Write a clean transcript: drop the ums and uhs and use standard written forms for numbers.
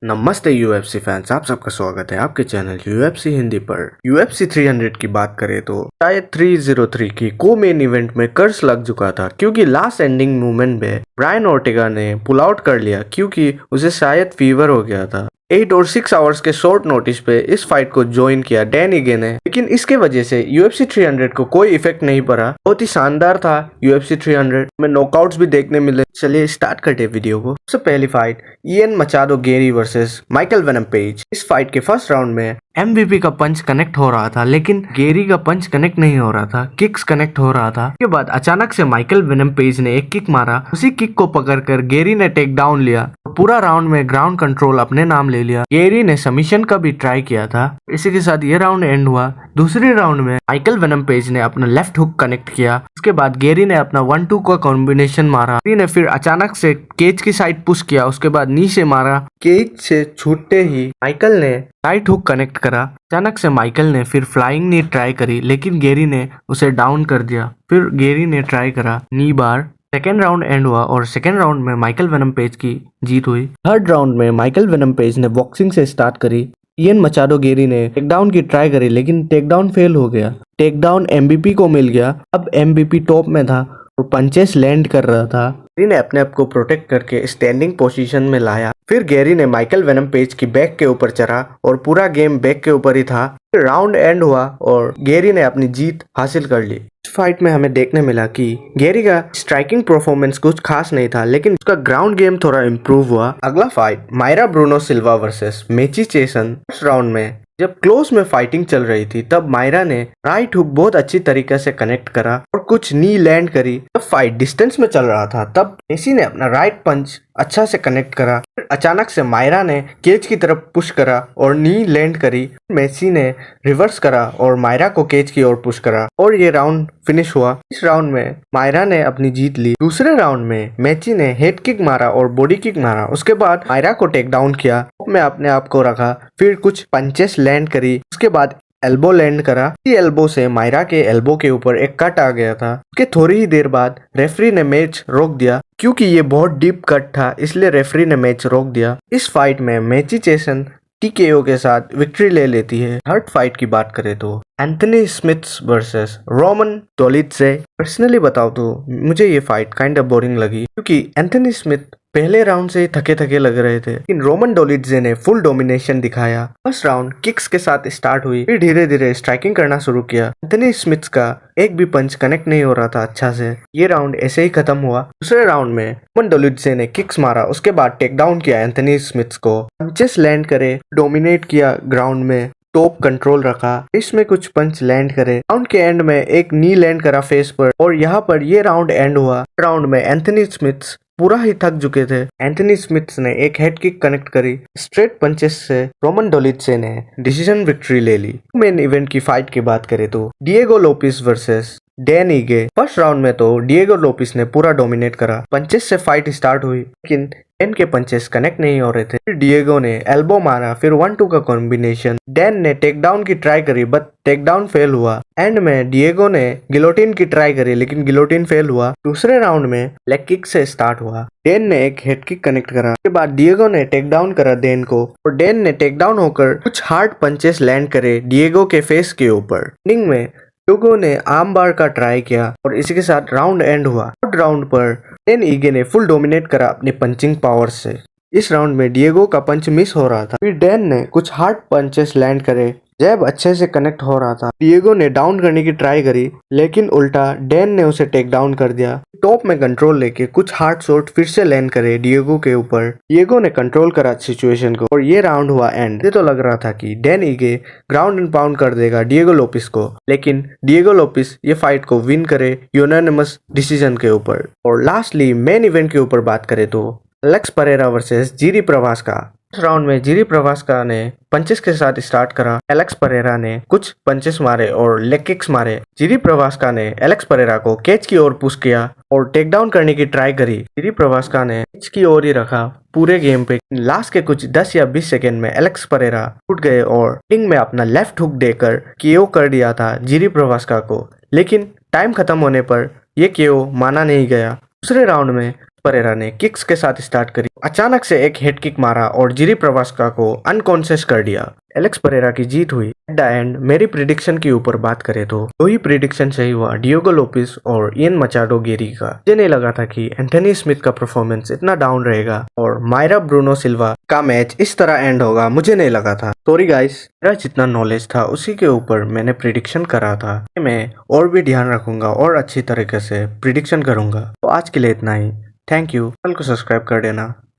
नमस्ते UFC fans, आप सबका स्वागत है आपके चैनल यूएफसी हिंदी पर। यूएफसी 300 की बात करें तो शायद 303 की को मेन इवेंट में कर्ज लग चुका था, क्योंकि लास्ट एंडिंग मूवमेंट में ब्रायन ओर्टेगा ने पुल आउट कर लिया क्योंकि उसे शायद फीवर हो गया था। 8 और 6 आवर्स के शॉर्ट नोटिस पे इस फाइट को ज्वाइन किया डैन ईगे ने, लेकिन इसके वजह से यूएफसी 300 को कोई इफेक्ट नहीं पड़ा। बहुत ही शानदार था यूएफसी 300 में, नॉकआउट्स भी देखने मिले। चलिए स्टार्ट करते हैं वीडियो को। सबसे पहली फाइट इयन मचाडो गेरी वर्सेस माइकल वेनम पेज। इस फाइट के फर्स्ट राउंड में एमवीपी का पंच कनेक्ट हो रहा था, लेकिन गेरी का पंच कनेक्ट नहीं हो रहा था, किक्स कनेक्ट हो रहा था। उसके बाद अचानक से माइकल वेनम पेज ने एक किक मारा, उसी किक को पकड़कर गेरी ने टेक डाउन लिया। पूरा राउंड में ग्राउंड कंट्रोल अपने नाम ले लिया। गेरी ने सबमिशन का भी ट्राई किया था। इसी के साथ ये राउंड एंड हुआ। दूसरे राउंड में माइकल वेनम पेज ने अपना लेफ्ट हुक कनेक्ट किया। उसके बाद गेरी ने अपना 1-2 का कॉम्बिनेशन मारा। गेरी ने फिर अचानक से केज की साइड पुश किया, उसके बाद नी से मारा। केज से छूटते ही माइकल ने राइट हुक कनेक्ट करा। अचानक से माइकल ने फिर फ्लाइंग नी ट्राई करी, लेकिन गेरी ने उसे डाउन कर दिया। फिर गेरी ने ट्राई करा नी बार। सेकेंड राउंड एंड हुआ और सेकेंड राउंड में माइकल वेनम पेज की जीत हुई। थर्ड राउंड में माइकल वेनम पेज ने बॉक्सिंग से स्टार्ट करी। इयन मचाडो गेरी ने टेकडाउन की ट्राई करी, लेकिन टेकडाउन फेल हो गया। टेकडाउन एमबीपी को मिल गया। अब एमबीपी टॉप में था और पंचेस लैंड कर रहा था। गेरी ने अपने आप को प्रोटेक्ट करके स्टैंडिंग पोजीशन में लाया। फिर गेरी ने माइकल वेनम पेज की बैक के ऊपर चढ़ा और पूरा गेम बैक के ऊपर ही था। फिर राउंड एंड हुआ और गेरी ने अपनी जीत हासिल कर ली। इस फाइट में हमें देखने मिला कि गेरी का स्ट्राइकिंग परफॉर्मेंस कुछ खास नहीं था, लेकिन उसका ग्राउंड गेम थोड़ा इम्प्रूव हुआ। अगला फाइट मायरा ब्रूनो सिल्वा वर्सेस मेची चेसन। इस राउंड में जब क्लोज में फाइटिंग चल रही थी, तब मायरा ने राइट हुक बहुत अच्छी तरीके से कनेक्ट करा और कुछ नी लैंड करी। जब फाइट डिस्टेंस में चल रहा था, तब मेसी ने अपना राइट पंच अच्छा से कनेक्ट करा। फिर अचानक से मायरा ने केज की तरफ पुश करा और नी लैंड करी। मेसी ने रिवर्स करा और मायरा को केज की ओर पुश करा और ये राउंड फिनिश हुआ। इस राउंड में मायरा ने अपनी जीत ली। दूसरे राउंड में मेसी ने हेड किक मारा और बॉडी किक मारा। उसके बाद मायरा को टेक डाउन किया, में अपने आप को रखा। फिर कुछ पंचेस लैंड करी। उसके बाद एल्बो लैंड करा। इसी एल्बो से मायरा के एल्बो के ऊपर एक कट आ गया था। उसके थोड़ी ही देर बाद रेफरी ने मैच रोक दिया, क्योंकि ये बहुत डीप कट था, इसलिए रेफरी ने मैच रोक दिया। इस फाइट में मेची चेसन टीकेओ के साथ विक्ट्री ले लेती है। थर्ड फाइट की बात करें तो Anthony Smith versus Roman Dolidze. Personally बताओ तो मुझे ये फाइट काइंड ऑफ बोरिंग लगी, क्योंकि एंथनी स्मिथ पहले राउंड से ही थके थके लग रहे थे, लेकिन रोमन डोलित्जे ने फुल डोमिनेशन दिखाया। फर्स्ट राउंड किक्स के साथ स्टार्ट हुई, फिर धीरे धीरे स्ट्राइकिंग करना शुरू किया। एंथनी स्मिथ का एक भी पंच कनेक्ट नहीं हो रहा था अच्छा से। ये राउंड ऐसे ही खत्म हुआ। दूसरे राउंड में रोमन डोलित्जे ने किक्स मारा, उसके बाद टेक डाउन किया एंथनी स्मिथ को। पंचेस लैंड करे, डोमिनेट किया ग्राउंड में, टॉप कंट्रोल रखा। इसमें कुछ पंच लैंड करे। राउंड के एंड में एक नी लैंड करा फेस पर और यहाँ पर ये राउंड एंड हुआ। राउंड में एंथनी स्मिथ पूरा ही थक चुके थे। एंथनी स्मिथ ने एक हेड किक कनेक्ट करी। स्ट्रेट पंचेस से रोमन डोलित्जे ने डिसीजन विक्ट्री ले ली। मेन इवेंट की फाइट की बात करें तो Diego Lopes versus Dan Ige. First round में तो डिएगो लोपिस ने पूरा डोमिनेट करा। पंचेस से फाइट स्टार्ट हुई, लेकिन डैन के पंचेस कनेक्ट नहीं हो रहे थे। फिर डिएगो ने एल्बो मारा, फिर 1-2 का कॉम्बिनेशन। डैन ने टेक डाउन की ट्राई करी, बट टेक डाउन फेल हुआ। एंड में डिएगो ने गिलोटिन की ट्राई करी, लेकिन गिलोटिन फेल हुआ। दूसरे राउंड में लेग किक से स्टार्ट हुआ। डैन ने एक हेड किक कनेक्ट करा। उसके बाद डिएगो ने टेक डाउन करा डैन को और डैन ने टेक डाउन होकर कुछ हार्ड पंचेस लैंड करे डिएगो के फेस के ऊपर। एंडिंग में डिएगो ने आर्म बार का ट्राई किया और इसी के साथ राउंड एंड हुआ। थर्ड राउंड पर डैन ईगे ने फुल डोमिनेट करा अपनी पंचिंग पावर से। इस राउंड में डिएगो का पंच मिस हो रहा था। फिर डैन ने कुछ हार्ड पंचेस लैंड करे, जैब अच्छे से कनेक्ट हो रहा था। डिएगो ने डाउन करने की ट्राई करी, लेकिन उल्टा डैन ने उसे टेक डाउन कर दिया। टॉप में कंट्रोल लेके कुछ हार्ड शॉट फिर से लैंड करे डिएगो के ऊपर। डिएगो ने कंट्रोल करा सिचुएशन को और ये राउंड हुआ एंड। ये तो लग रहा था कि डैन ईगे ग्राउंड एंड पाउंड कर देगा डिएगो लोपिस को, लेकिन डिएगो लोपिस ये फाइट को विन करे यूनानिमस डिसीजन के ऊपर। और लास्टली मेन इवेंट के ऊपर बात करें तो एलेक्स परेरा वर्सेस जीरी प्रभास्का। इस राउंड में जीरी प्रभास्का ने पंचेस के साथ स्टार्ट करा। एलेक्स परेरा ने कुछ पंचेस मारे और लेग किक्स मारे। जीरी प्रभास्का ने एलेक्स परेरा को केज की ओर पुश किया और टेक डाउन करने की ट्राई करी। जीरी प्रभास्का ने केज की ओर ही रखा पूरे गेम पे। लास्ट के कुछ 10 या 20 सेकेंड में एलेक्स परेरा उठ गए और रिंग में अपना लेफ्ट हुक देकर केओ कर दिया था जीरी प्रभास्का को, लेकिन टाइम खत्म होने पर यह केओ माना नहीं गया। दूसरे राउंड में परेरा ने किक्स के साथ स्टार्ट करी, अचानक से एक हेड किक मारा और जिरी प्रवास्का को अनकॉन्शियस कर दिया। एलेक्स परेरा की जीत हुई। एट द एंड मेरी प्रिडिक्शन के ऊपर बात करें तो वही प्रिडिक्शन सही हुआ डियोगो लोपिस और इयन मचाडो गेरी का। मुझे नहीं लगा था कि एंथनी स्मिथ का परफॉर्मेंस इतना डाउन रहेगा और मायरा ब्रूनो सिल्वा का मैच इस तरह एंड होगा, मुझे नहीं लगा था। सॉरी गाइस, मेरा जितना नॉलेज था उसी के ऊपर मैंने प्रिडिक्शन करा था। मैं और भी ध्यान रखूंगा और अच्छी तरीके से प्रिडिक्शन करूंगा। तो आज के लिए इतना ही। Thank you. चैनल को सब्सक्राइब कर देना।